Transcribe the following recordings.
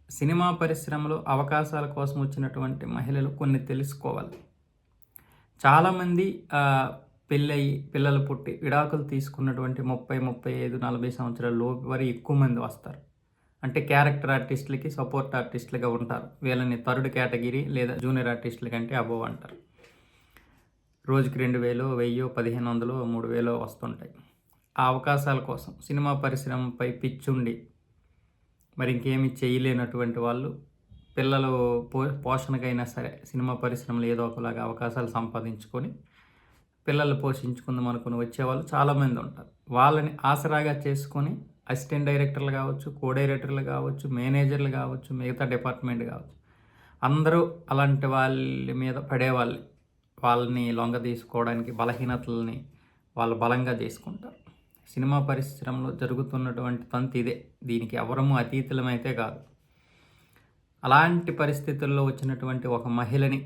Cinema పరిశ్రమలో అవకాశాల కోసం వచ్చినటువంటి మహిళలు కొన్ని తెలుసుకోవాలి. చాలామంది పెళ్ళయి, పిల్లలు పుట్టి, విడాకులు తీసుకున్నటువంటి 30, 35, 40 సంవత్సరాల లోపు వరకు ఎక్కువ మంది వస్తారు. అంటే క్యారెక్టర్ ఆర్టిస్టులకి సపోర్ట్ ఆర్టిస్టులుగా ఉంటారు. వీళ్ళని థర్డ్ కేటగిరీ లేదా జూనియర్ ఆర్టిస్టుల కంటే అబోవ్ అంటారు. రోజుకి 2000, 1000, 1500, 3000 వస్తుంటాయి. ఆ అవకాశాల కోసం సినిమా పరిశ్రమపై పిచ్చుండి మరి ఇంకేమీ చేయలేనటువంటి వాళ్ళు పిల్లలు పోషణకైనా సరే సినిమా పరిశ్రమలో ఏదో ఒకలాగా అవకాశాలు సంపాదించుకొని పిల్లలు పోషించుకుందాం అనుకుని వచ్చేవాళ్ళు చాలామంది ఉంటారు. వాళ్ళని ఆసరాగా చేసుకొని అసిస్టెంట్ డైరెక్టర్లు కావచ్చు, కో డైరెక్టర్లు కావచ్చు, మేనేజర్లు కావచ్చు, మిగతా డిపార్ట్మెంట్ కావచ్చు, అందరూ అలాంటి వాళ్ళ మీద పడేవాళ్ళు. వాళ్ళని లొంగ తీసుకోవడానికి బలహీనతలని వాళ్ళు బలంగా చేసుకుంటారు. సినిమా పరిశ్రమలో జరుగుతున్నటువంటి తంతు ఇదే. దీనికి ఎవరము అతీతులమైతే కాదు. అలాంటి పరిస్థితుల్లో వచ్చినటువంటి ఒక మహిళని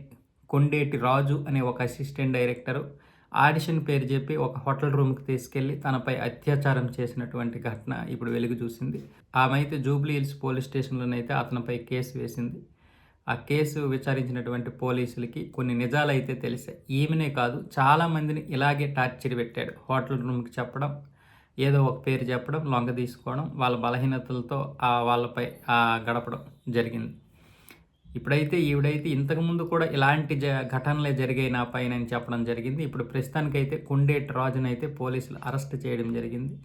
కొండేటి రాజు అనే ఒక అసిస్టెంట్ డైరెక్టరు ఆడిషన్ పేరు చెప్పి ఒక హోటల్ రూమ్కి తీసుకెళ్ళి తనపై అత్యాచారం చేసినటువంటి ఘటన ఇప్పుడు వెలుగు చూసింది. ఆమె అయితే జూబ్లీ హిల్స్ పోలీస్ స్టేషన్లోనైతే అతనిపై కేసు వేసింది. ఆ కేసు విచారించినటువంటి పోలీసులకి కొన్ని నిజాలు అయితే తెలిసాయి. ఈమెనే కాదు, చాలామందిని ఇలాగే టార్చర్ పెట్టాడు. హోటల్ రూమ్కి చెప్పడం, ఏదో ఒక పేరు చెప్పడం, లొంగ తీసుకోవడం, వాళ్ళ బలహీనతలతో వాళ్ళపై గడపడం జరిగింది. ఇప్పుడైతే ఈవిడైతే ఇంతకుముందు కూడా ఇలాంటి ఘటనలే జరిగాయి నా పైన అని చెప్పడం జరిగింది. ఇప్పుడు ప్రస్తుతానికైతే కొండేటి రాజునైతే పోలీసులు అరెస్ట్ చేయడం జరిగింది.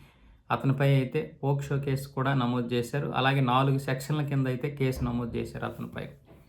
అతనిపై అయితే పోక్సో కేసు కూడా నమోదు చేశారు. అలాగే 4 సెక్షన్ల కింద అయితే కేసు నమోదు చేశారు అతనిపై.